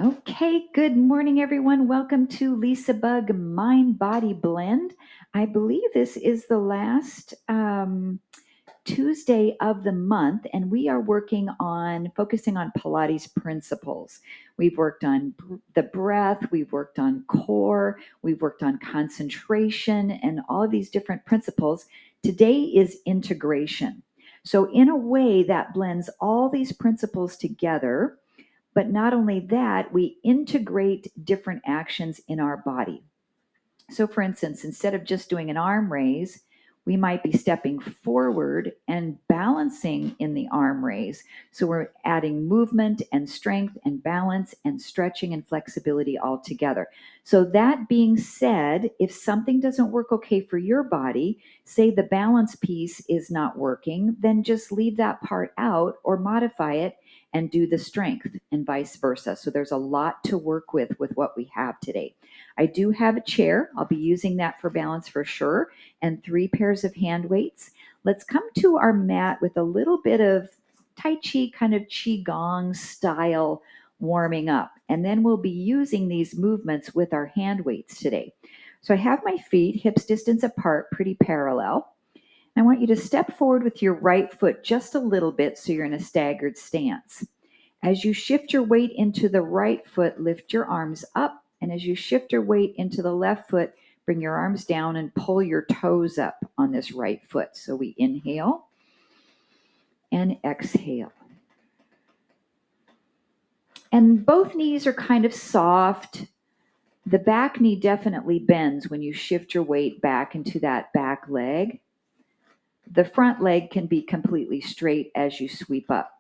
Okay, good morning, everyone. Welcome to LisaBug Mind Body Blend. I believe this is the last Tuesday of the month, and we are focusing on Pilates principles. We've worked on the breath, we've worked on core, we've worked on concentration, and all of these different principles. Today is integration. So, in a way, that blends all these principles together. But not only that, we integrate different actions in our body. So, for instance, instead of just doing an arm raise, we might be stepping forward and balancing in the arm raise. So, we're adding movement and strength and balance and stretching and flexibility all together. So, that being said, if something doesn't work okay for your body, say the balance piece is not working, then just leave that part out or modify it and do the strength and vice versa. So, there's a lot to work with what we have today. I do have a chair. I'll be using that for balance for sure, and 3 pairs of hand weights. Let's come to our mat with a little bit of Tai Chi, kind of Qigong style warming up. And then we'll be using these movements with our hand weights today. So I have my feet hips distance apart, pretty parallel. I want you to step forward with your right foot just a little bit so you're in a staggered stance. As you shift your weight into the right foot, lift your arms up. And as you shift your weight into the left foot, bring your arms down and pull your toes up on this right foot. So we inhale and exhale. And both knees are kind of soft. The back knee definitely bends when you shift your weight back into that back leg. The front leg can be completely straight as you sweep up.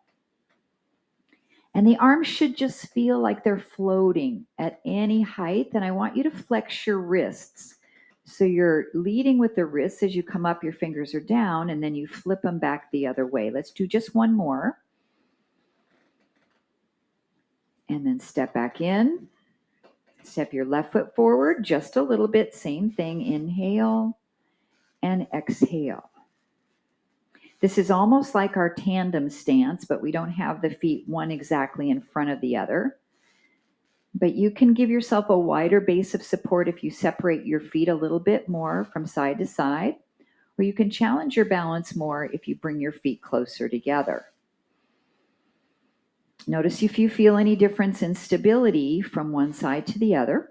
And the arms should just feel like they're floating at any height. And I want you to flex your wrists. So you're leading with the wrists as you come up, your fingers are down, and then you flip them back the other way. Let's do just one more. And then step back in. Step your left foot forward just a little bit. Same thing. Inhale and exhale. This is almost like our tandem stance, but we don't have the feet one exactly in front of the other. But you can give yourself a wider base of support if you separate your feet a little bit more from side to side, or you can challenge your balance more if you bring your feet closer together. Notice if you feel any difference in stability from one side to the other.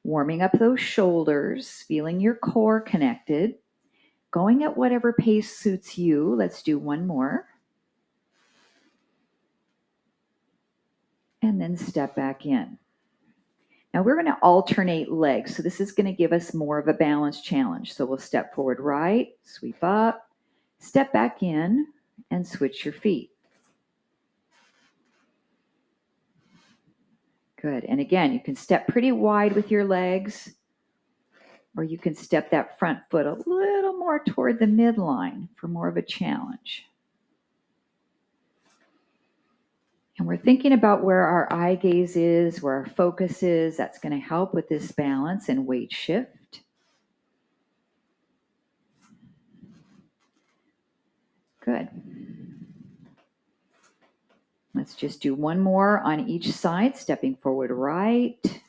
Warming up those shoulders, feeling your core connected. Going at whatever pace suits you. Let's do one more. And then step back in. Now we're going to alternate legs. So this is going to give us more of a balance challenge. So we'll step forward right, sweep up, step back in, and switch your feet. Good. And again, you can step pretty wide with your legs, or you can step that front foot a little more toward the midline for more of a challenge. And we're thinking about where our eye gaze is, where our focus is. That's going to help with this balance and weight shift. Good. Let's just do one more on each side, stepping forward right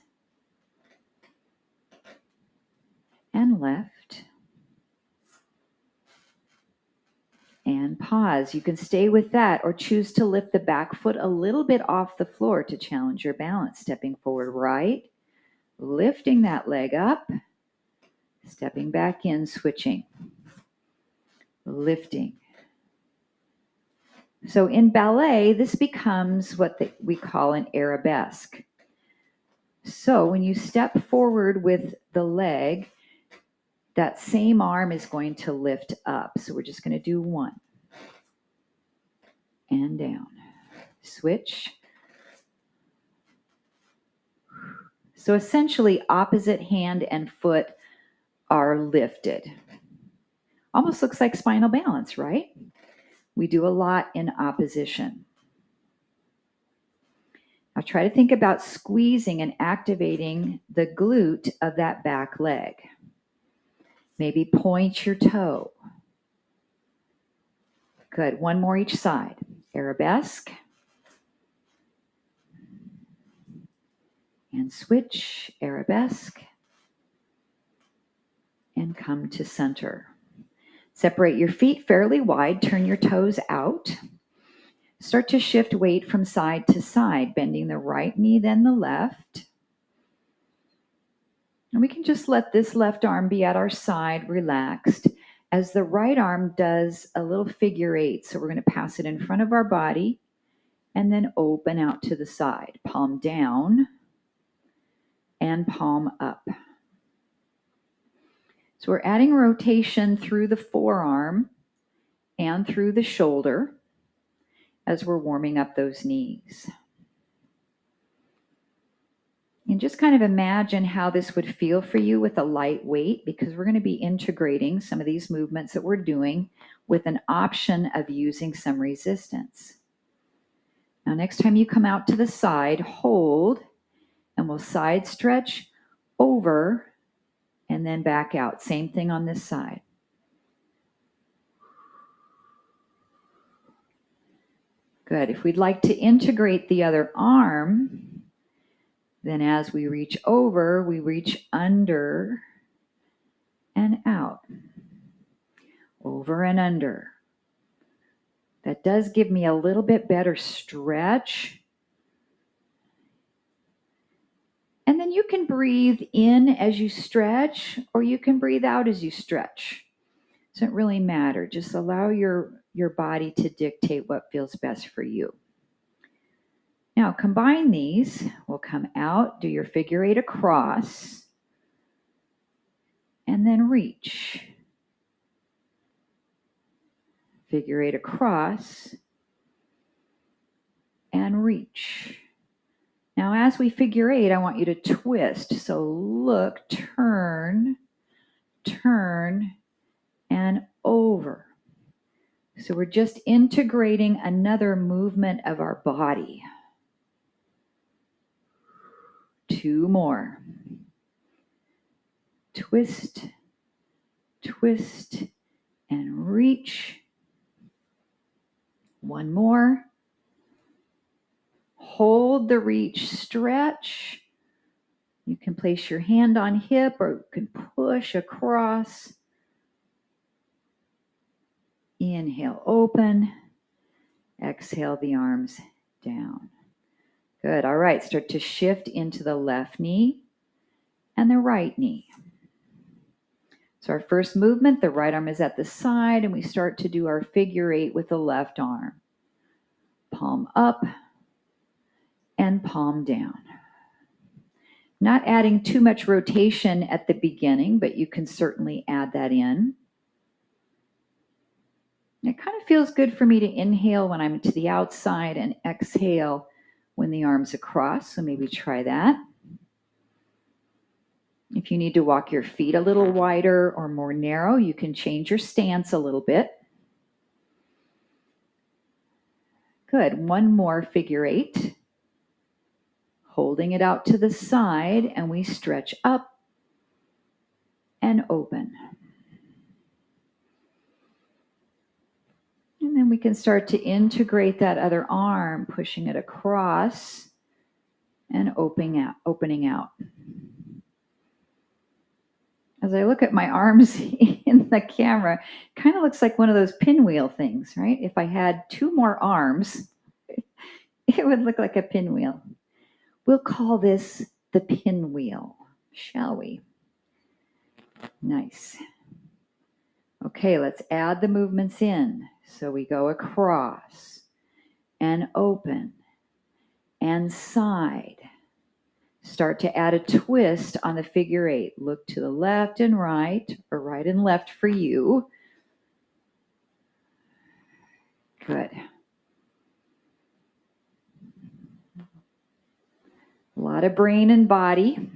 and left. And pause. You can stay with that or choose to lift the back foot a little bit off the floor to challenge your balance. Stepping forward right, lifting that leg up, stepping back in, switching, lifting. So in ballet, this becomes what we call an arabesque. So when you step forward with the leg, that same arm is going to lift up. So we're just going to do one. And down. Switch. So essentially, opposite hand and foot are lifted. Almost looks like spinal balance, right? We do a lot in opposition. Now try to think about squeezing and activating the glute of that back leg. Maybe point your toe. Good. One more each side. Arabesque. And switch, arabesque, and come to center. Separate your feet fairly wide, turn your toes out. Start to shift weight from side to side, bending the right knee, then the left. And we can just let this left arm be at our side, relaxed, as the right arm does a little figure eight. So we're going to pass it in front of our body and then open out to the side. Palm down and palm up. So we're adding rotation through the forearm and through the shoulder as we're warming up those knees. And just kind of imagine how this would feel for you with a light weight, because we're going to be integrating some of these movements that we're doing with an option of using some resistance. Now, next time you come out to the side, hold, and we'll side stretch over and then back out. Same thing on this side. Good. If we'd like to integrate the other arm, then as we reach over, we reach under and out. Over and under. That does give me a little bit better stretch. And then you can breathe in as you stretch, or you can breathe out as you stretch. Doesn't really matter. Just allow your body to dictate what feels best for you. Now combine these. We'll come out, do your figure eight across, and then reach. Figure eight across, and reach. Now as we figure eight, I want you to twist. So look, turn, and over. So we're just integrating another movement of our body. 2 more. Twist, twist, and reach. 1 more. Hold the reach, stretch. You can place your hand on hip or you can push across. Inhale, open. Exhale the arms down. Good. All right. Start to shift into the left knee and the right knee. So our first movement, the right arm is at the side, and we start to do our figure eight with the left arm. Palm up and palm down. Not adding too much rotation at the beginning, but you can certainly add that in. It kind of feels good for me to inhale when I'm to the outside and exhale when the arm's across, so maybe try that. If you need to walk your feet a little wider or more narrow, you can change your stance a little bit. Good. 1 more figure eight. Holding it out to the side, and we stretch up and open. And then we can start to integrate that other arm, pushing it across and opening out. As I look at my arms in the camera, it kind of looks like one of those pinwheel things, right? If I had 2 more arms, it would look like a pinwheel. We'll call this the pinwheel, shall we? Nice. Okay, let's add the movements in. So we go across and open and side. Start to add a twist on the figure eight. Look to the left and right, or right and left for you. Good. A lot of brain and body.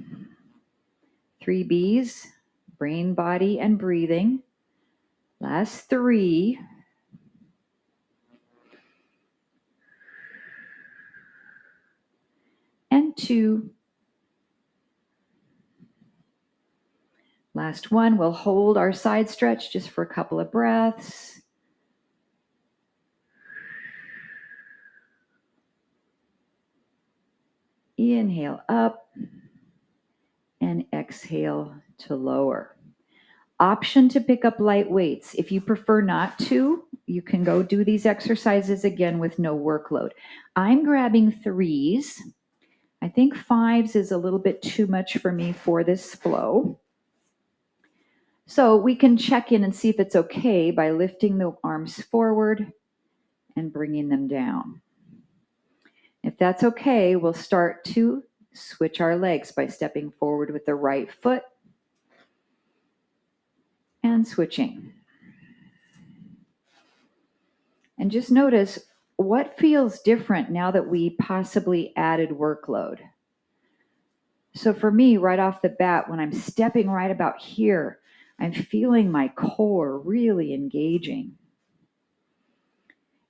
3 B's, brain, body, and breathing. Last 3. And 2. Last 1, we'll hold our side stretch just for a couple of breaths. Inhale up and exhale to lower. Option to pick up light weights. If you prefer not to, you can go do these exercises again with no workload. I'm grabbing 3s. I think 5s is a little bit too much for me for this flow. So we can check in and see if it's okay by lifting the arms forward and bringing them down. If that's okay, we'll start to switch our legs by stepping forward with the right foot and switching. And just notice what feels different now that we possibly added workload. So for me, right off the bat, when I'm stepping right about here, I'm feeling my core really engaging.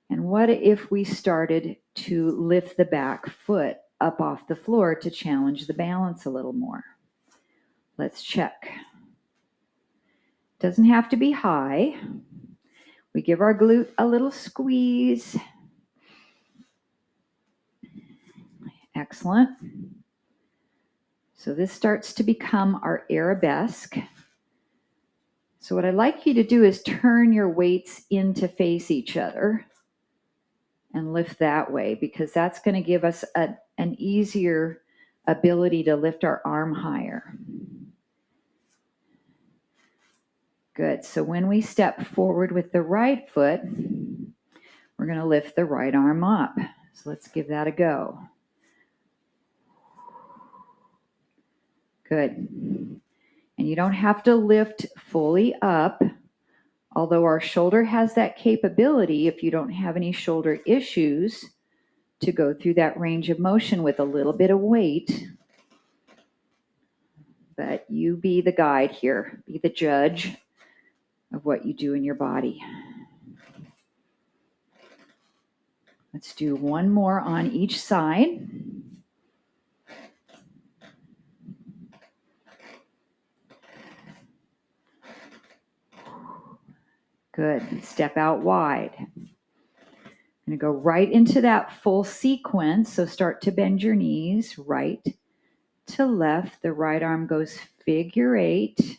And what if we started to lift the back foot up off the floor to challenge the balance a little more? Let's check. Doesn't have to be high. We give our glute a little squeeze. Excellent. So this starts to become our arabesque. So what I'd like you to do is turn your weights in to face each other and lift that way, because that's going to give us an easier ability to lift our arm higher. Good. So when we step forward with the right foot, we're going to lift the right arm up. So let's give that a go. Good. And you don't have to lift fully up, although our shoulder has that capability, if you don't have any shoulder issues, to go through that range of motion with a little bit of weight. But you be the guide here, be the judge of what you do in your body. Let's do one more on each side. Good. Step out wide. I'm going to go right into that full sequence. So start to bend your knees, right to left. The right arm goes figure 8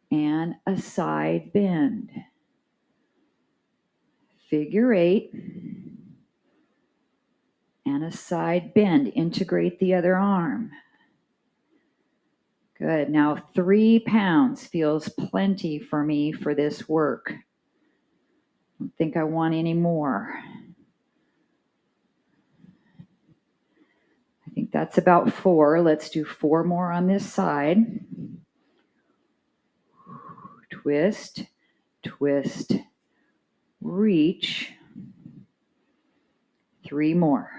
and a side bend. Figure 8 and a side bend. Integrate the other arm. Good. Now 3 pounds feels plenty for me for this work. I don't think I want any more. I think that's about 4. Let's do 4 more on this side. Twist, twist, reach. 3 more.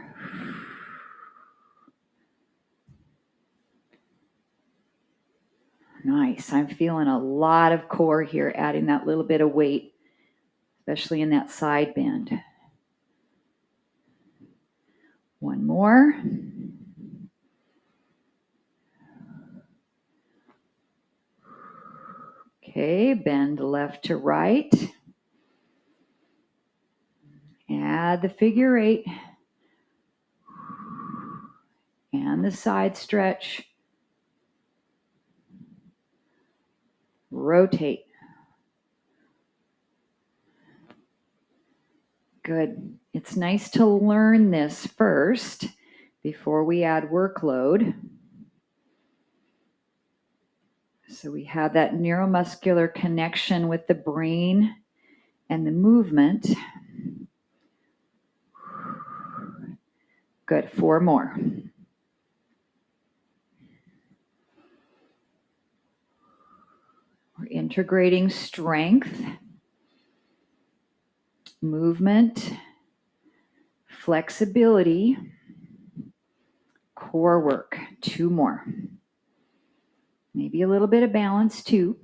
Nice. I'm feeling a lot of core here, adding that little bit of weight, especially in that side bend. 1 more. Okay, bend left to right. Add the figure 8 and the side stretch. Rotate. Good. It's nice to learn this first before we add workload. So we have that neuromuscular connection with the brain and the movement. Good. 4 more. We're integrating strength, movement, flexibility, core work. 2 more. Maybe a little bit of balance too.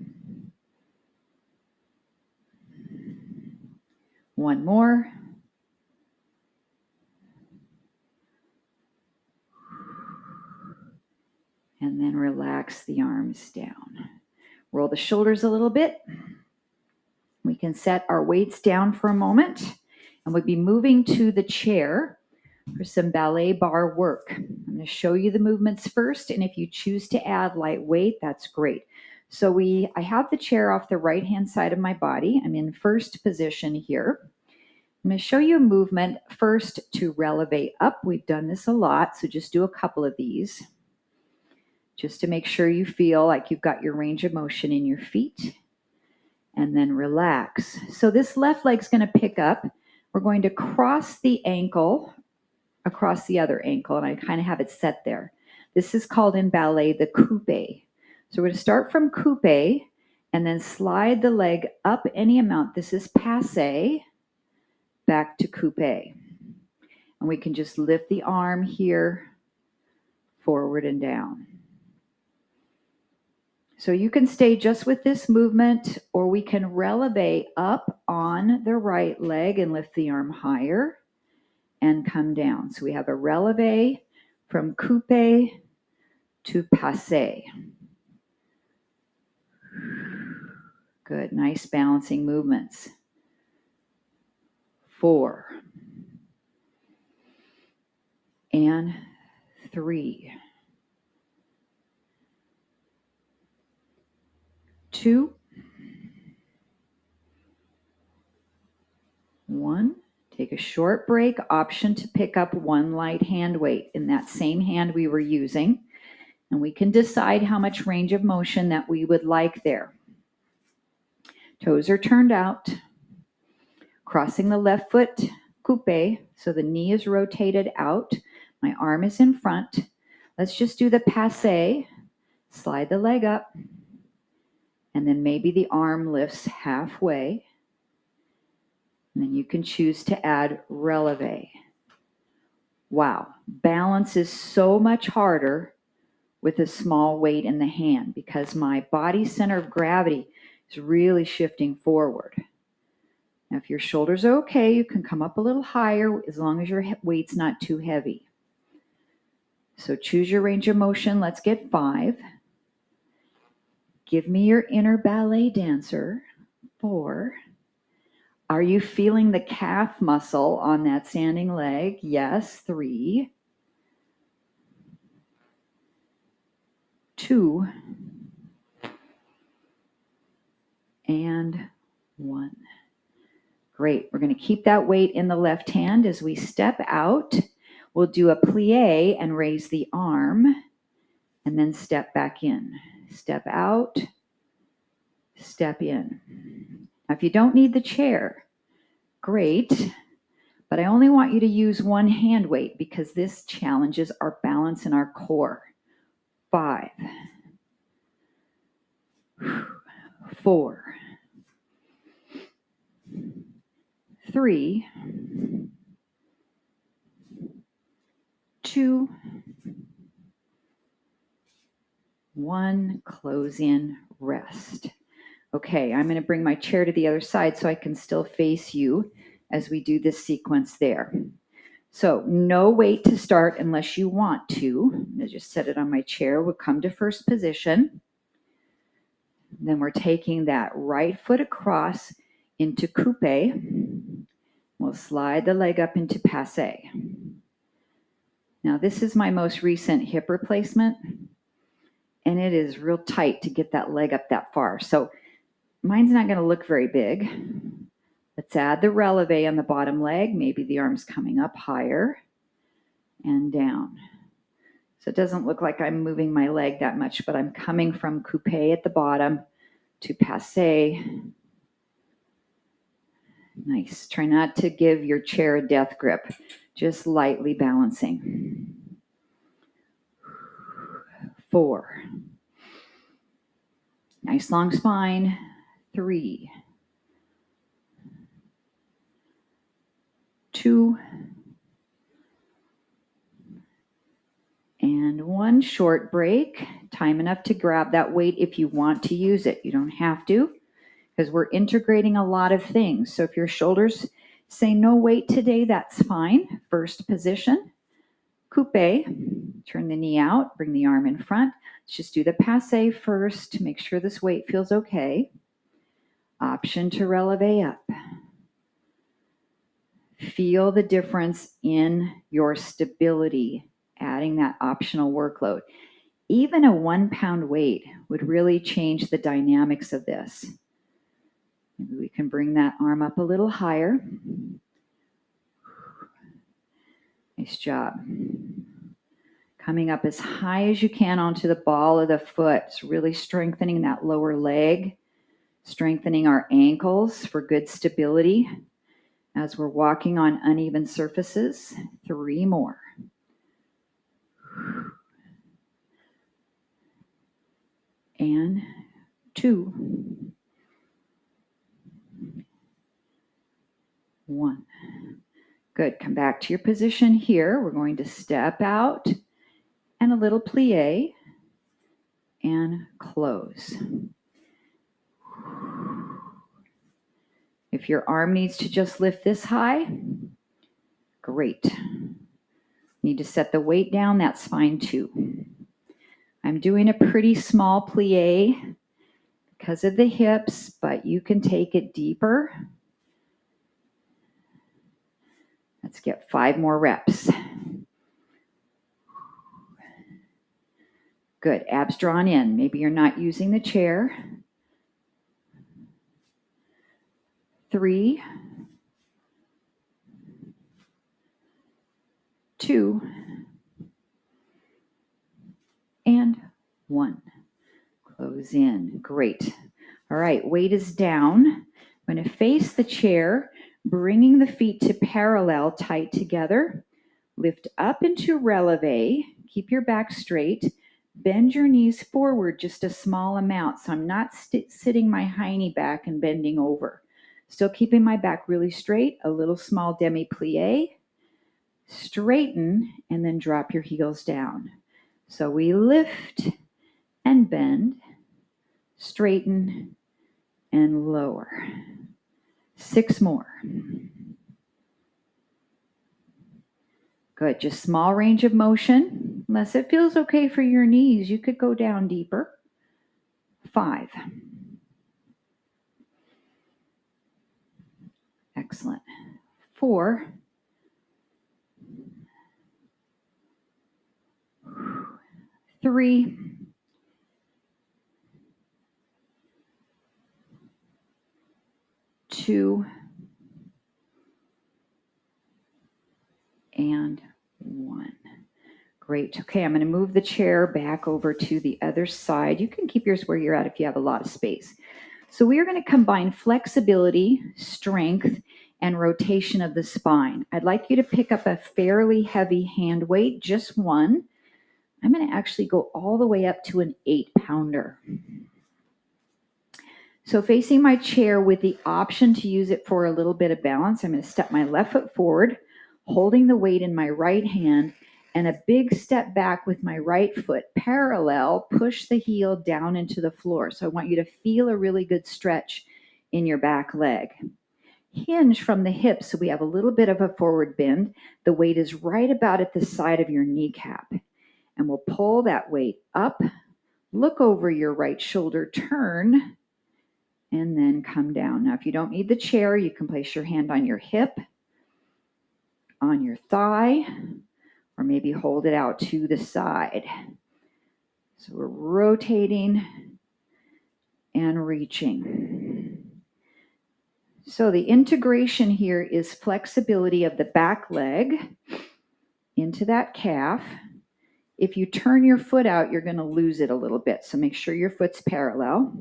1 more. And then relax the arms down. Roll the shoulders a little bit. We can set our weights down for a moment, and we'll be moving to the chair. for some ballet bar work. I'm going to show you the movements first, and if you choose to add light weight, that's great. So I have the chair off the right-hand side of my body. I'm in first position here. I'm going to show you a movement first to releve up. We've done this a lot, so just do a couple of these just to make sure you feel like you've got your range of motion in your feet. And then relax. So this left leg's going to pick up. We're going to cross the ankle across the other ankle, and I kind of have it set there. This is called in ballet the coupe. So we're going to start from coupe and then slide the leg up any amount. This is passe, back to coupe. And we can just lift the arm here, forward and down. So you can stay just with this movement, or we can releve up on the right leg and lift the arm higher and come down. So we have a releve from coupe to passe. Good, nice balancing movements. 4 and 3, 2, 1. Take a short break. Option to pick up one light hand weight in that same hand we were using. And we can decide how much range of motion that we would like there. Toes are turned out. Crossing the left foot, coupe, so the knee is rotated out. My arm is in front. Let's just do the passe. Slide the leg up. And then maybe the arm lifts halfway. And then you can choose to add releve. Wow, balance is so much harder with a small weight in the hand because my body center of gravity is really shifting forward. Now, if your shoulders are okay, you can come up a little higher as long as your weight's not too heavy. So choose your range of motion. Let's get 5. Give me your inner ballet dancer. 4. Are you feeling the calf muscle on that standing leg? Yes. 3, 2, and 1. Great. We're going to keep that weight in the left hand as we step out. We'll do a plie and raise the arm and then step back in. Step out, step in. Now, if you don't need the chair, great, but I only want you to use one hand weight because this challenges our balance and our core. 5, 4, 3, 2, 1, close in, rest. Okay, I'm going to bring my chair to the other side so I can still face you as we do this sequence there. So no weight to start unless you want to. I'm going to just set it on my chair. We'll come to first position. Then we're taking that right foot across into coupe. We'll slide the leg up into passe. Now this is my most recent hip replacement, and it is real tight to get that leg up that far. So mine's not going to look very big. Let's add the releve on the bottom leg. Maybe the arm's coming up higher and down. So it doesn't look like I'm moving my leg that much, but I'm coming from coupe at the bottom to passe. Nice. Try not to give your chair a death grip, just lightly balancing. 4. Nice long spine. 3, 2, and 1. Short break. Time enough to grab that weight if you want to use it. You don't have to because we're integrating a lot of things. So if your shoulders say no weight today, that's fine. First position. Coupe. Turn the knee out. Bring the arm in front. Let's just do the passe first to make sure this weight feels okay. Option to releve up. Feel the difference in your stability, adding that optional workload. Even a 1 pound weight would really change the dynamics of this. Maybe we can bring that arm up a little higher. Nice job. Coming up as high as you can onto the ball of the foot. It's really strengthening that lower leg, strengthening our ankles for good stability as we're walking on uneven surfaces. 3 more. And 2. 1. Good. Come back to your position here. We're going to step out and a little plie and close. If your arm needs to just lift this high, great. Need to set the weight down, that's fine too. I'm doing a pretty small plie because of the hips, but you can take it deeper. Let's get 5 more reps. Good, abs drawn in. Maybe you're not using the chair. 3, 2, and 1. Close in. Great. All right, weight is down. I'm going to face the chair, bringing the feet to parallel, tight together. Lift up into releve. Keep your back straight. Bend your knees forward just a small amount. So I'm not sitting my hiney back and bending over. Still keeping my back really straight. A little small demi-plie. Straighten and then drop your heels down. So we lift and bend, straighten and lower. 6 more. Good, just small range of motion. Unless it feels okay for your knees, you could go down deeper. 5. Excellent. 4. 3. 2. And 1. Great. Okay, I'm going to move the chair back over to the other side. You can keep yours where you're at if you have a lot of space. So we are going to combine flexibility, strength, and rotation of the spine. I'd like you to pick up a fairly heavy hand weight, just one. I'm going to actually go all the way up to an 8-pounder. So facing my chair with the option to use it for a little bit of balance, I'm going to step my left foot forward, holding the weight in my right hand, and a big step back with my right foot parallel, push the heel down into the floor. So I want you to feel a really good stretch in your back leg. Hinge from the hips, so we have a little bit of a forward bend. The weight is right about at the side of your kneecap. And we'll pull that weight up, look over your right shoulder, turn, and then come down. Now, if you don't need the chair, you can place your hand on your hip, on your thigh, or maybe hold it out to the side. So we're rotating and reaching. So the integration here is flexibility of the back leg into that calf. If you turn your foot out, you're going to lose it a little bit. So make sure your foot's parallel.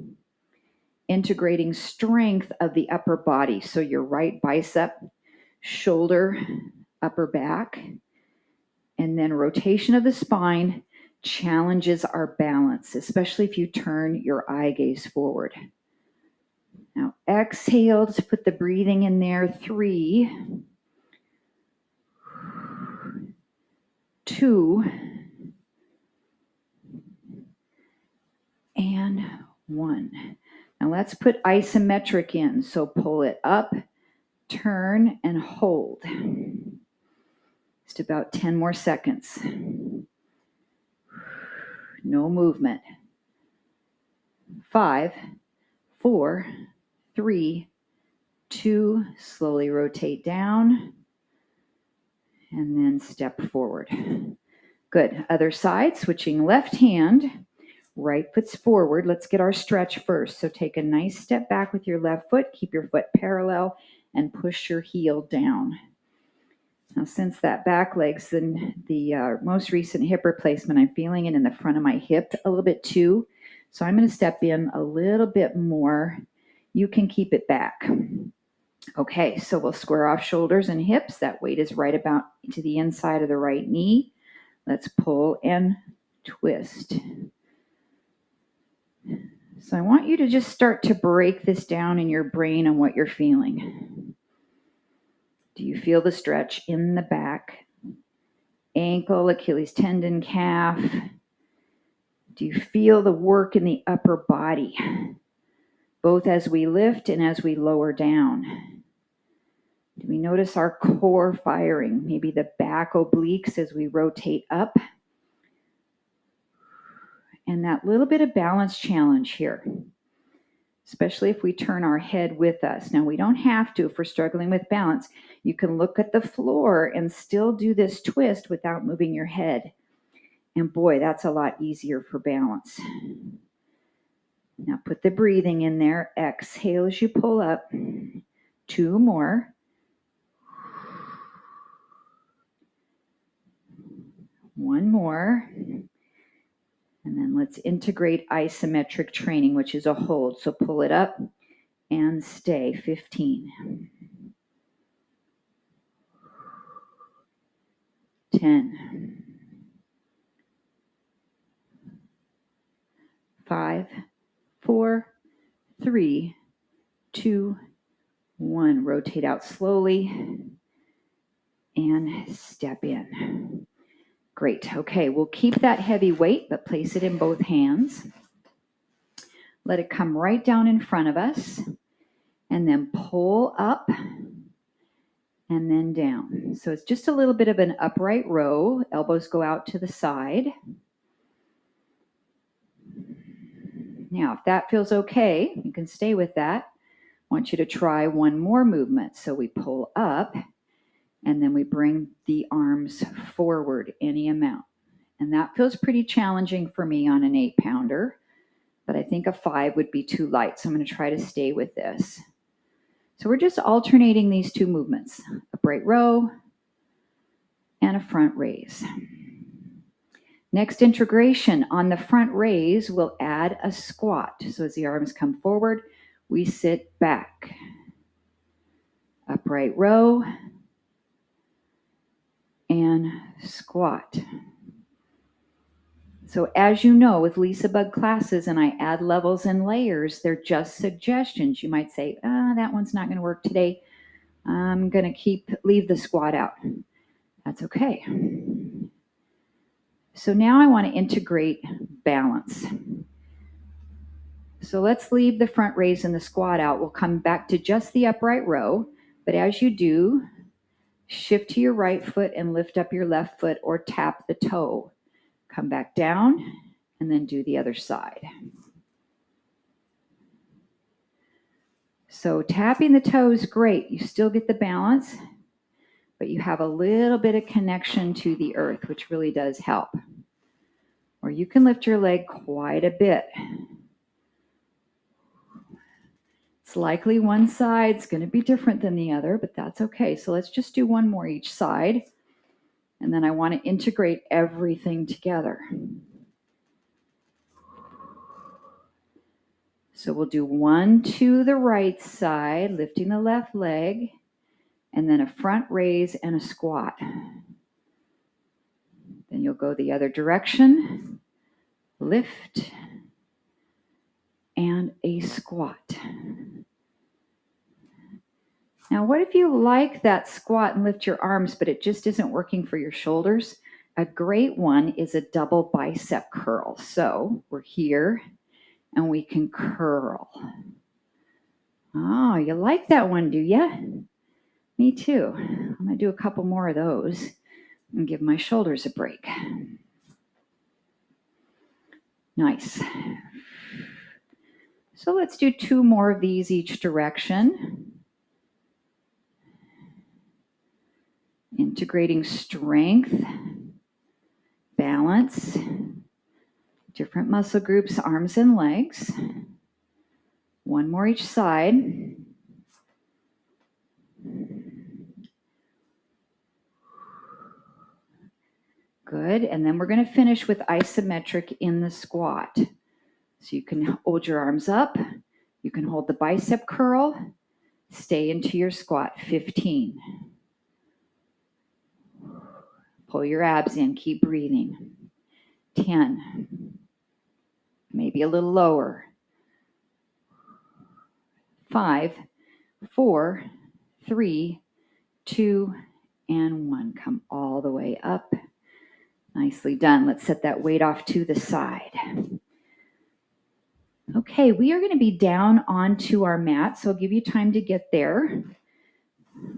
Integrating strength of the upper body. So your right bicep, shoulder, upper back, and then rotation of the spine challenges our balance, especially if you turn your eye gaze forward. Now exhale to put the breathing in there. 3, 2, and 1. Now let's put isometric in. So pull it up, turn, and hold. Just about 10 more seconds. No movement. 5, 4, 3, 2, slowly rotate down. and then step forward. Good. Other side, switching left hand, right foot's forward. Let's get our stretch first. So take a nice step back with your left foot, keep your foot parallel, and push your heel down. Now, since that back leg's the most recent hip replacement, I'm feeling it in the front of my hip a little bit too. So I'm going to step in a little bit more. You can keep it back. Okay, so we'll square off shoulders and hips. That weight is right about to the inside of the right knee. Let's pull and twist. So I want you to just start to break this down in your brain on what you're feeling. Do you feel the stretch in the back? Ankle, Achilles tendon, calf. Do you feel the work in the upper body, both as we lift and as we lower down? Do we notice our core firing? Maybe the back obliques as we rotate up. And that little bit of balance challenge here, especially if we turn our head with us. Now, we don't have to if we're struggling with balance. You can look at the floor and still do this twist without moving your head. And boy, that's a lot easier for balance. Now put the breathing in there. Exhale as you pull up. 2 more. One more. And then let's integrate isometric training, which is a hold. So pull it up and stay. 15. 10. 5, 4, 3, 2, 1. Rotate out slowly and step in. Great. Okay, we'll keep that heavy weight, but place it in both hands. Let it come right down in front of us, and then pull up and then down. So it's just a little bit of an upright row. Elbows go out to the side. Now, if that feels okay, you can stay with that. I want you to try one more movement. So we pull up, and then we bring the arms forward any amount. And that feels pretty challenging for me on an 8-pounder, but I think a 5 would be too light. So I'm going to try to stay with this. So we're just alternating these two movements, upright row and a front raise. Next integration, on the front raise, we'll add a squat. So as the arms come forward, we sit back. Upright row and squat. So as you know, with LisaBug classes, and I add levels and layers, they're just suggestions. You might say, that one's not going to work today. I'm going to leave the squat out. That's okay. So now I want to integrate balance. So let's leave the front raise and the squat out. We'll come back to just the upright row. But as you do, shift to your right foot and lift up your left foot or tap the toe. Come back down and then do the other side. So tapping the toe is great. You still get the balance, but you have a little bit of connection to the earth, which really does help. Or you can lift your leg quite a bit. It's likely one side's going to be different than the other, but that's okay. So let's just do one more each side. And then I want to integrate everything together. So we'll do one to the right side, lifting the left leg, and then a front raise and a squat. Then you'll go the other direction, lift, and a squat. Now, what if you like that squat and lift your arms, but it just isn't working for your shoulders? A great one is a double bicep curl. So we're here and we can curl. Oh, you like that one, do you? Me too. I'm going to do a couple more of those and give my shoulders a break. Nice. So let's do 2 more of these each direction. Integrating strength, balance, different muscle groups, arms and legs. One more each side. Good, and then we're going to finish with isometric in the squat. So you can hold your arms up, you can hold the bicep curl, stay into your squat, 15. Pull your abs in, keep breathing, 10. Maybe a little lower, 5, 4, 3, 2, and 1. Come all the way up. Nicely done. Let's set that weight off to the side. Okay, we are going to be down onto our mat, so I'll give you time to get there.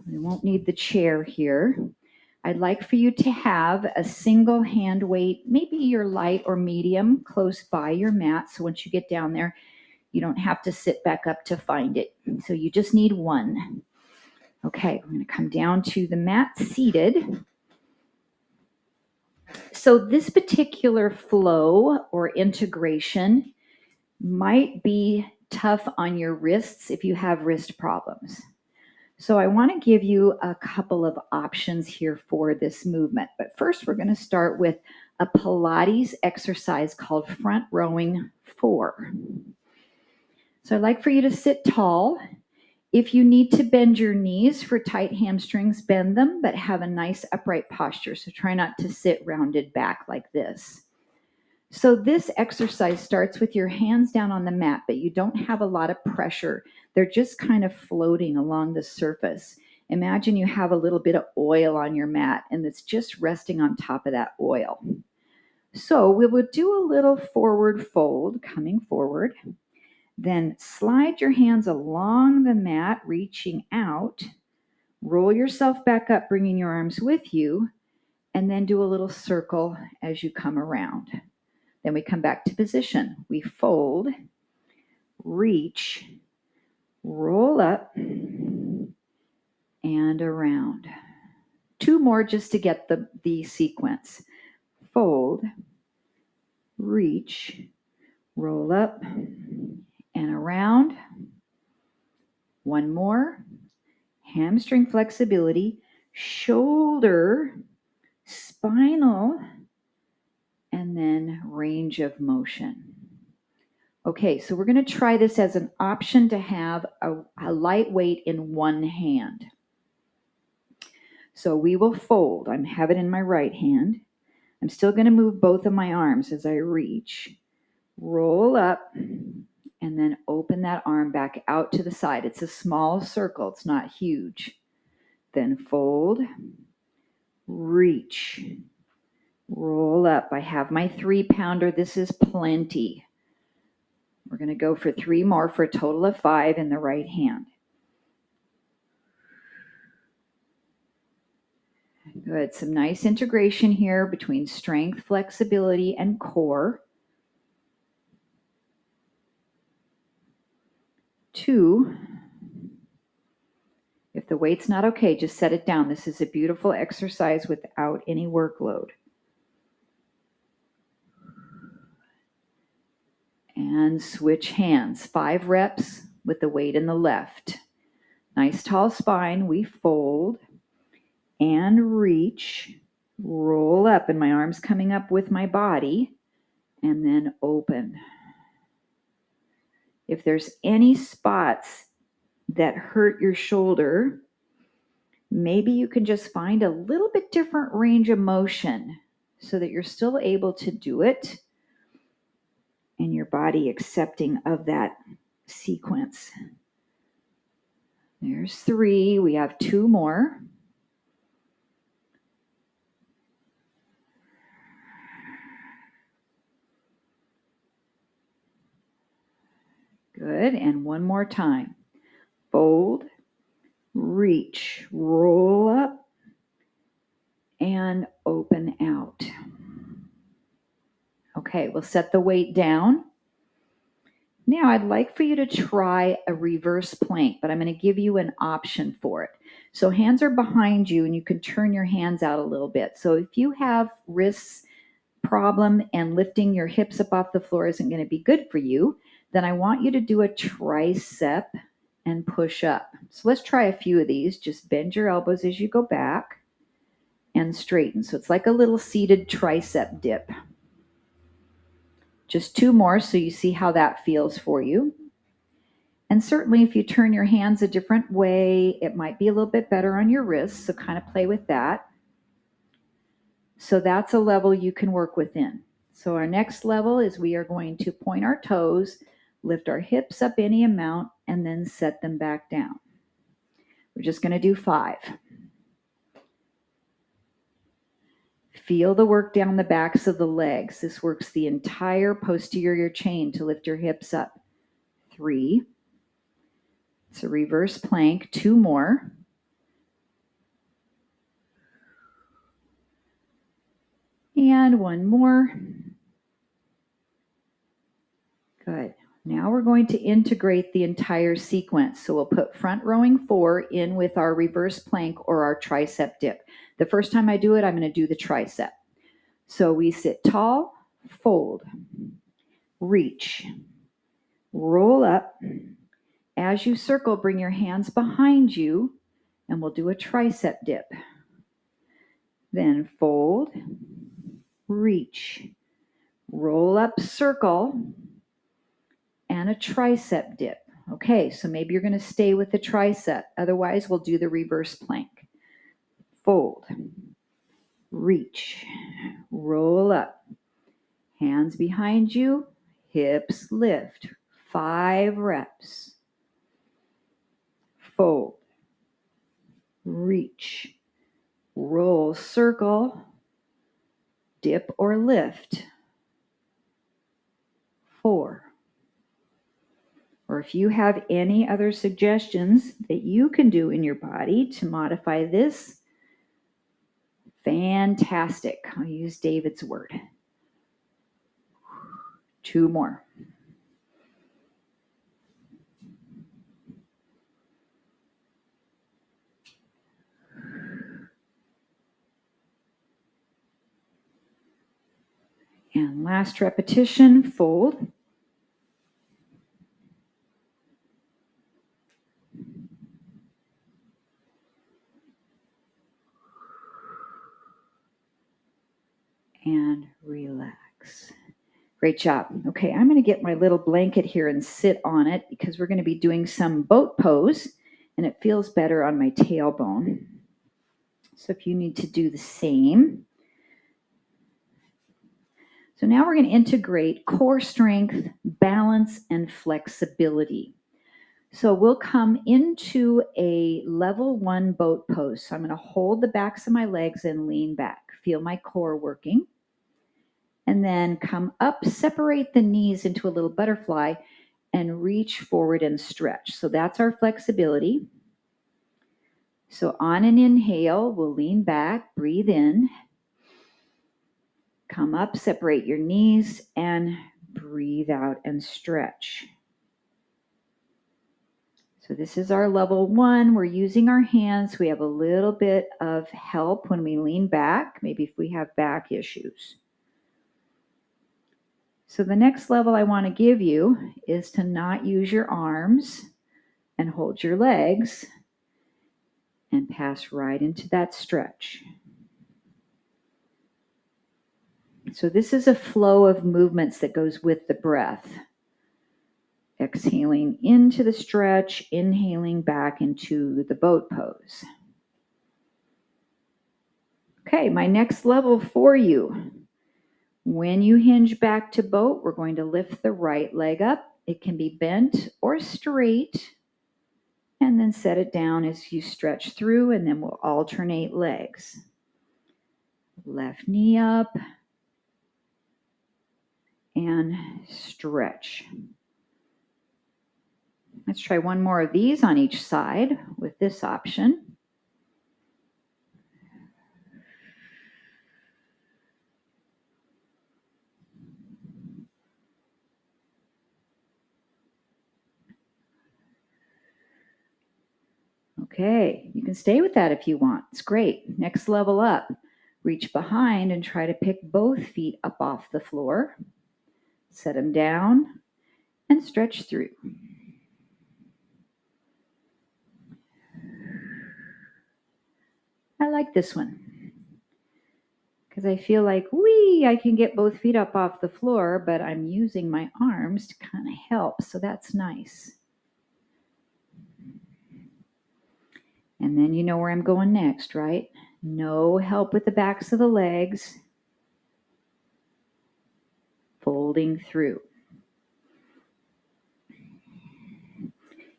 We won't need the chair here. I'd like for you to have a single hand weight, maybe your light or medium, close by your mat. So once you get down there, you don't have to sit back up to find it. So you just need one. Okay, we're going to come down to the mat seated. So this particular flow or integration might be tough on your wrists if you have wrist problems. So I want to give you a couple of options here for this movement. But first, we're going to start with a Pilates exercise called front rowing 4. So I'd like for you to sit tall. If you need to bend your knees for tight hamstrings, bend them, but have a nice upright posture. So try not to sit rounded back like this. So this exercise starts with your hands down on the mat, but you don't have a lot of pressure. They're just kind of floating along the surface. Imagine you have a little bit of oil on your mat and it's just resting on top of that oil. So we will do a little forward fold, coming forward. Then slide your hands along the mat, reaching out. Roll yourself back up, bringing your arms with you, and then do a little circle as you come around. Then we come back to position. We fold, reach, roll up, and around. 2 more just to get the sequence. Fold, reach, roll up, and around. 1 more. Hamstring flexibility, shoulder, spinal, and then range of motion. Okay, so we're going to try this as an option to have a light weight in one hand. So we will fold. I have it in my right hand. I'm still going to move both of my arms as I reach. Roll up, and then open that arm back out to the side. It's a small circle. It's not huge. Then fold, reach, roll up. I have my 3-pounder. This is plenty. We're going to go for 3 more for a total of 5 in the right hand. Good. Some nice integration here between strength, flexibility, and core. 2. If the weight's not okay, just set it down. This is a beautiful exercise without any workload. And switch hands. 5 reps with the weight in the left. Nice tall spine. We fold and reach, roll up, and my arms coming up with my body, and then open. If there's any spots that hurt your shoulder, maybe you can just find a little bit different range of motion so that you're still able to do it and your body accepting of that sequence. There's 3. We have 2 more. Good. And 1 more time. Fold, reach, roll up, and open out. Okay, we'll set the weight down. Now I'd like for you to try a reverse plank, but I'm going to give you an option for it. So hands are behind you and you can turn your hands out a little bit. So if you have wrists problem and lifting your hips up off the floor isn't going to be good for you, then I want you to do a tricep and push up. So let's try a few of these. Just bend your elbows as you go back and straighten. So it's like a little seated tricep dip. Just 2 more so you see how that feels for you. And certainly if you turn your hands a different way, it might be a little bit better on your wrists, so kind of play with that. So that's a level you can work within. So our next level is we are going to point our toes, lift our hips up any amount, and then set them back down. We're just going to do 5. Feel the work down the backs of the legs. This works the entire posterior chain to lift your hips up. 3. It's a reverse plank. 2 more. And 1 more. Good. Now we're going to integrate the entire sequence. So we'll put front rowing 4 in with our reverse plank or our tricep dip. The first time I do it, I'm going to do the tricep. So we sit tall, fold, reach, roll up. As you circle, bring your hands behind you, and we'll do a tricep dip. Then fold, reach, roll up, circle, and a tricep dip. Okay, so maybe you're going to stay with the tricep. Otherwise, we'll do the reverse plank. Fold, reach, roll up, hands behind you, hips lift. 5 reps. Fold, reach, roll, circle, dip or lift. 4. Or if you have any other suggestions that you can do in your body to modify this, fantastic. I'll use David's word. 2 more. And last repetition, fold. And relax. Great job. Okay, I'm going to get my little blanket here and sit on it because we're going to be doing some boat pose and it feels better on my tailbone. So if you need to do the same. So now we're going to integrate core strength, balance, and flexibility. So we'll come into a level 1 boat pose. So I'm going to hold the backs of my legs and lean back. Feel my core working. And then come up, separate the knees into a little butterfly, and reach forward and stretch. So that's our flexibility. So on an inhale, we'll lean back, breathe in, come up, separate your knees, and breathe out and stretch. So this is our level 1. We're using our hands. We have a little bit of help when we lean back, maybe if we have back issues. So the next level I want to give you is to not use your arms and hold your legs and pass right into that stretch. So this is a flow of movements that goes with the breath. Exhaling into the stretch, inhaling back into the boat pose. Okay, my next level for you. When you hinge back to boat, we're going to lift the right leg up. It can be bent or straight. And then set it down as you stretch through, and then we'll alternate legs. Left knee up and stretch. Let's try 1 more of these on each side with this option. Okay, you can stay with that if you want. It's great. Next level up. Reach behind and try to pick both feet up off the floor. Set them down and stretch through. I like this one because I feel like, I can get both feet up off the floor, but I'm using my arms to kind of help, so that's nice. And then you know where I'm going next, right? No help with the backs of the legs. Folding through.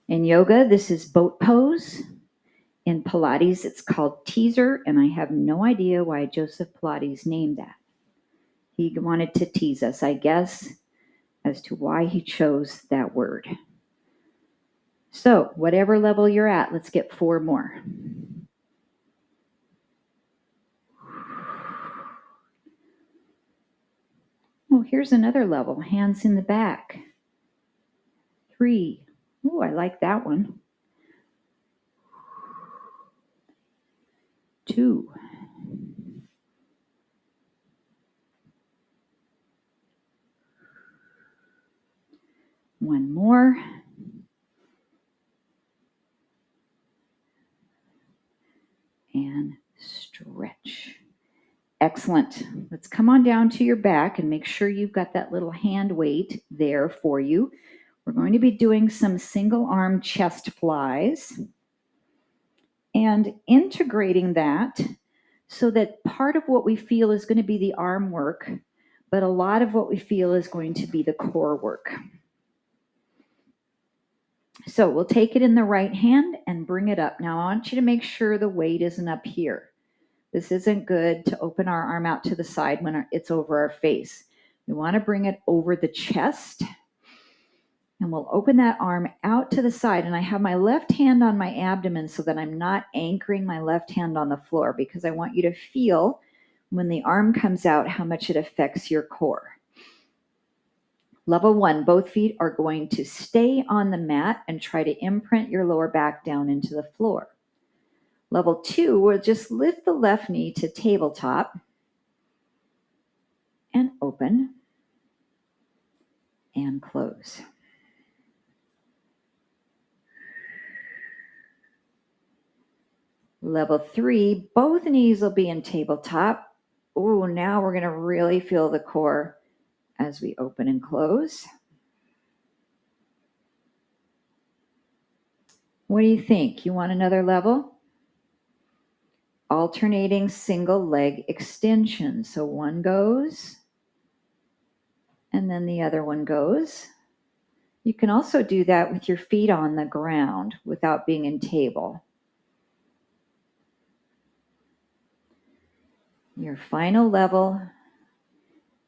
In yoga, this is boat pose. In Pilates, it's called teaser, and I have no idea why Joseph Pilates named that. He wanted to tease us, I guess, as to why he chose that word. So, whatever level you're at, let's get 4 more. Oh, here's another level. Hands in the back. 3. Oh, I like that one. 2. 1 more. And stretch. Excellent. Let's come on down to your back and make sure you've got that little hand weight there for you. We're going to be doing some single arm chest flies and integrating that so that part of what we feel is going to be the arm work, but a lot of what we feel is going to be the core work. So we'll take it in the right hand and bring it up. Now I want you to make sure the weight isn't up here. This isn't good to open our arm out to the side when it's over our face. We want to bring it over the chest. And we'll open that arm out to the side. And I have my left hand on my abdomen so that I'm not anchoring my left hand on the floor, because I want you to feel when the arm comes out how much it affects your core. Level 1, both feet are going to stay on the mat and try to imprint your lower back down into the floor. Level 2, we'll just lift the left knee to tabletop and open and close. Level 3, both knees will be in tabletop. Oh, now we're going to really feel the core as we open and close. What do you think? You want another level? Alternating single leg extension. So one goes, and then the other one goes. You can also do that with your feet on the ground without being in table. Your final level,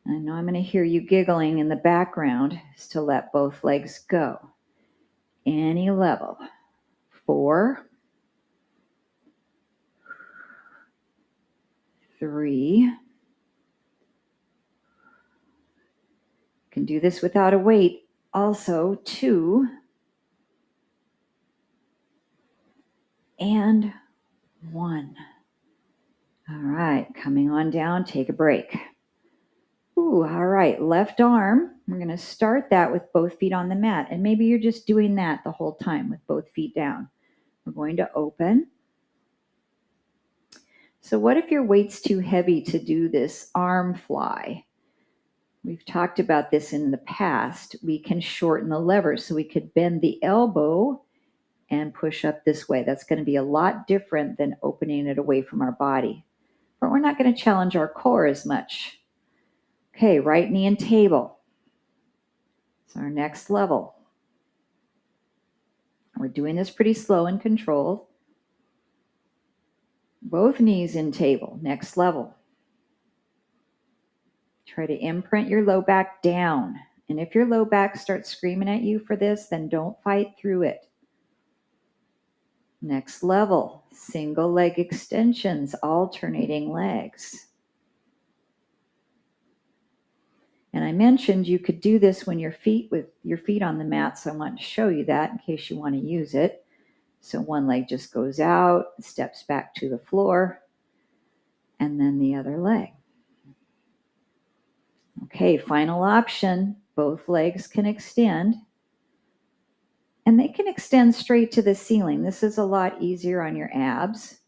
I know I'm going to hear you giggling in the background, is to let both legs go. Any level. 4, 3. You can do this without a weight. Also, 2. And 1. All right, coming on down, take a break. Ooh, all right, left arm. We're going to start that with both feet on the mat. And maybe you're just doing that the whole time with both feet down. We're going to open. So what if your weight's too heavy to do this arm fly? We've talked about this in the past. We can shorten the lever, so we could bend the elbow and push up this way. That's going to be a lot different than opening it away from our body. But we're not going to challenge our core as much. Okay, right knee and table. It's our next level. We're doing this pretty slow and controlled. Both knees in table, next level. Try to imprint your low back down. And if your low back starts screaming at you for this, then don't fight through it. Next level, single leg extensions, alternating legs. And I mentioned you could do this when with your feet on the mat, so I want to show you that in case you want to use it. So one leg just goes out, steps back to the floor, and then the other leg. Okay, final option. Both legs can extend. And they can extend straight to the ceiling. This is a lot easier on your abs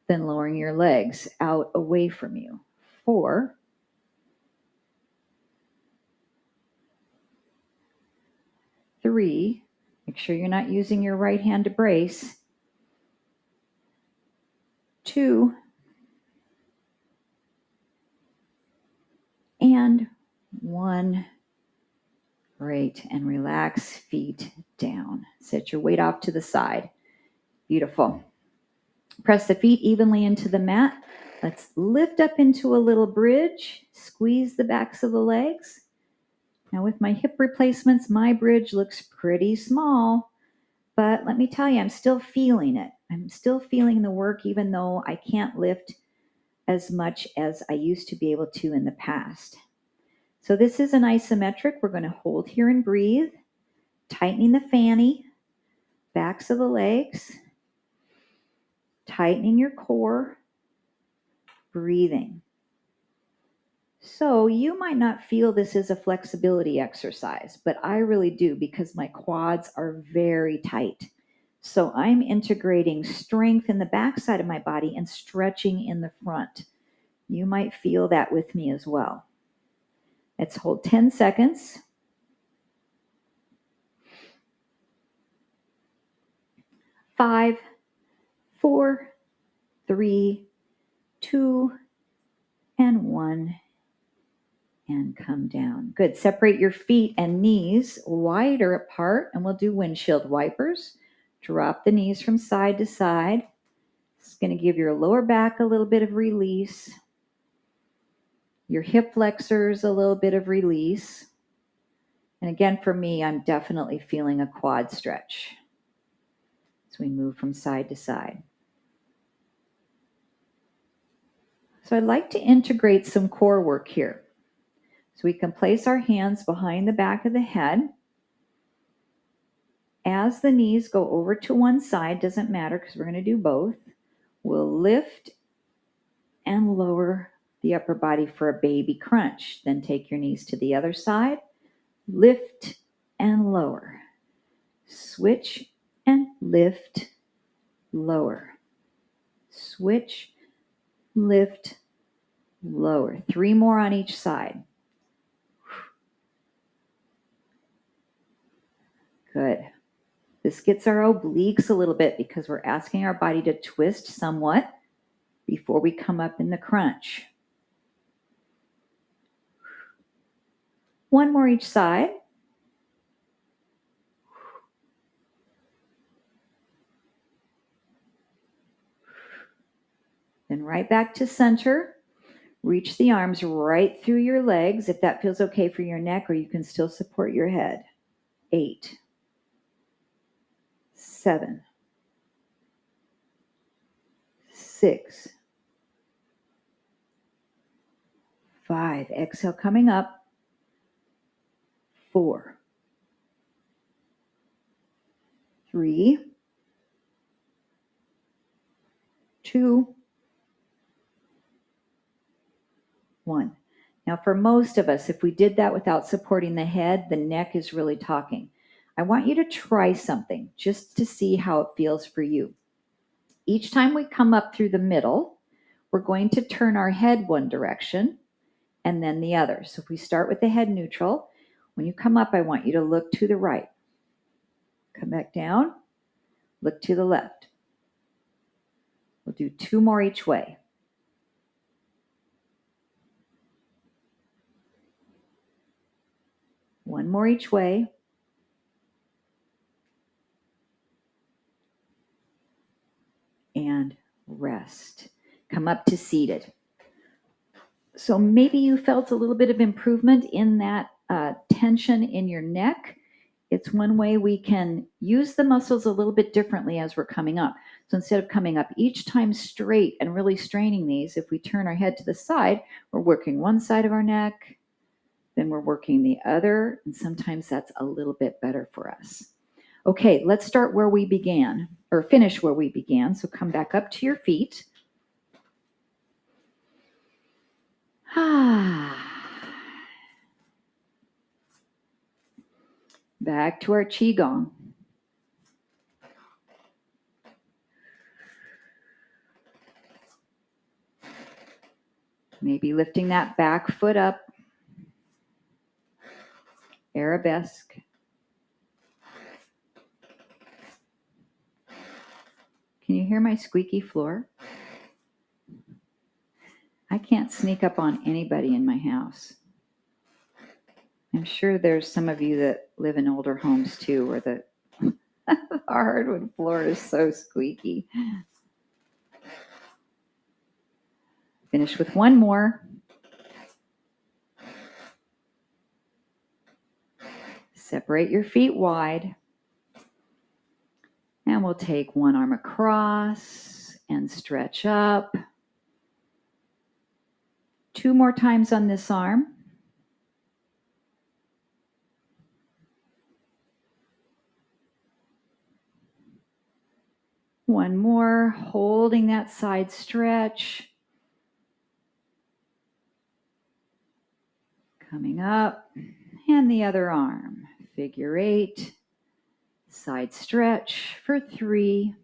than lowering your legs out away from you. 4, 3, make sure you're not using your right hand to brace. 2, and 1. Great, and relax, feet down. Set your weight off to the side. Beautiful. Press the feet evenly into the mat. Let's lift up into a little bridge. Squeeze the backs of the legs. Now with my hip replacements, my bridge looks pretty small, but let me tell you, I'm still feeling it. I'm still feeling the work, even though I can't lift as much as I used to be able to in the past. So this is an isometric. We're going to hold here and breathe, tightening the fanny, backs of the legs, tightening your core, breathing. So you might not feel this is a flexibility exercise, but I really do because my quads are very tight. So I'm integrating strength in the back side of my body and stretching in the front. You might feel that with me as well. Let's hold 10 seconds. 5, 4, 3, 2, and 1. And come down. Good. Separate your feet and knees wider apart, and we'll do windshield wipers. Drop the knees from side to side. It's going to give your lower back a little bit of release. Your hip flexors a little bit of release. And again, for me, I'm definitely feeling a quad stretch as we move from side to side. So I'd like to integrate some core work here. So we can place our hands behind the back of the head. As the knees go over to one side, doesn't matter because we're going to do both, we'll lift and lower the upper body for a baby crunch. Then take your knees to the other side, lift and lower. Switch and lift, lower. Switch, lift, lower. 3 more on each side. Good. This gets our obliques a little bit because we're asking our body to twist somewhat before we come up in the crunch. 1 more each side. Then right back to center. Reach the arms right through your legs if that feels okay for your neck, or you can still support your head. 8, 7, 6, 5. Exhale, coming up. 4, 3, 2, 1. Now, for most of us, if we did that without supporting the head, the neck is really talking. I want you to try something just to see how it feels for you. Each time we come up through the middle, we're going to turn our head one direction and then the other. So if we start with the head neutral, when you come up, I want you to look to the right. Come back down, look to the left. We'll do 2 more each way. One more each way. And rest. Come up to seated. So maybe you felt a little bit of improvement in that tension in your neck. It's one way we can use the muscles a little bit differently as we're coming up. So instead of coming up each time straight and really straining these, if we turn our head to the side, we're working one side of our neck, then we're working the other, and sometimes that's a little bit better for us. Okay, let's start where we began or finish where we began. So come back up to your feet. Back to our Qigong. Maybe lifting that back foot up. Arabesque. Can you hear my squeaky floor? I can't sneak up on anybody in my house. I'm sure there's some of you that live in older homes too, where the hardwood floor is so squeaky. Finish with one more. Separate your feet wide. And we'll take one arm across and stretch up. 2 more times on this arm. One more, holding that side stretch. Coming up, and the other arm. Figure 8, side stretch for 3.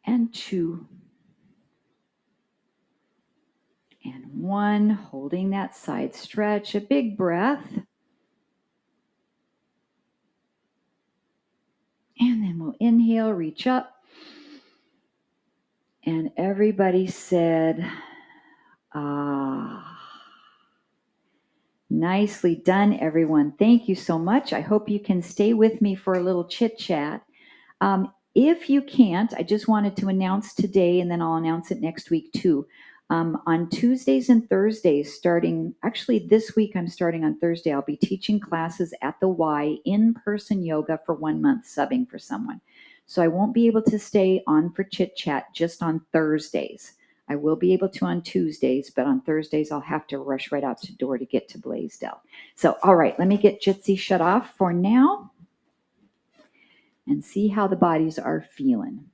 And 2. And 1, holding that side stretch, a big breath. And then we'll inhale, reach up. And everybody said, ah. Nicely done, everyone. Thank you so much. I hope you can stay with me for a little chit chat. If you can't, I just wanted to announce today, and then I'll announce it next week too. On Tuesdays and Thursdays, starting actually this week, I'm starting on Thursday. I'll be teaching classes at the Y, in-person yoga for 1 month, subbing for someone. So I won't be able to stay on for chit chat just on Thursdays. I will be able to on Tuesdays, but on Thursdays I'll have to rush right out the door to get to Blaisdell. So, all right, let me get Jitsi shut off for now and see how the bodies are feeling.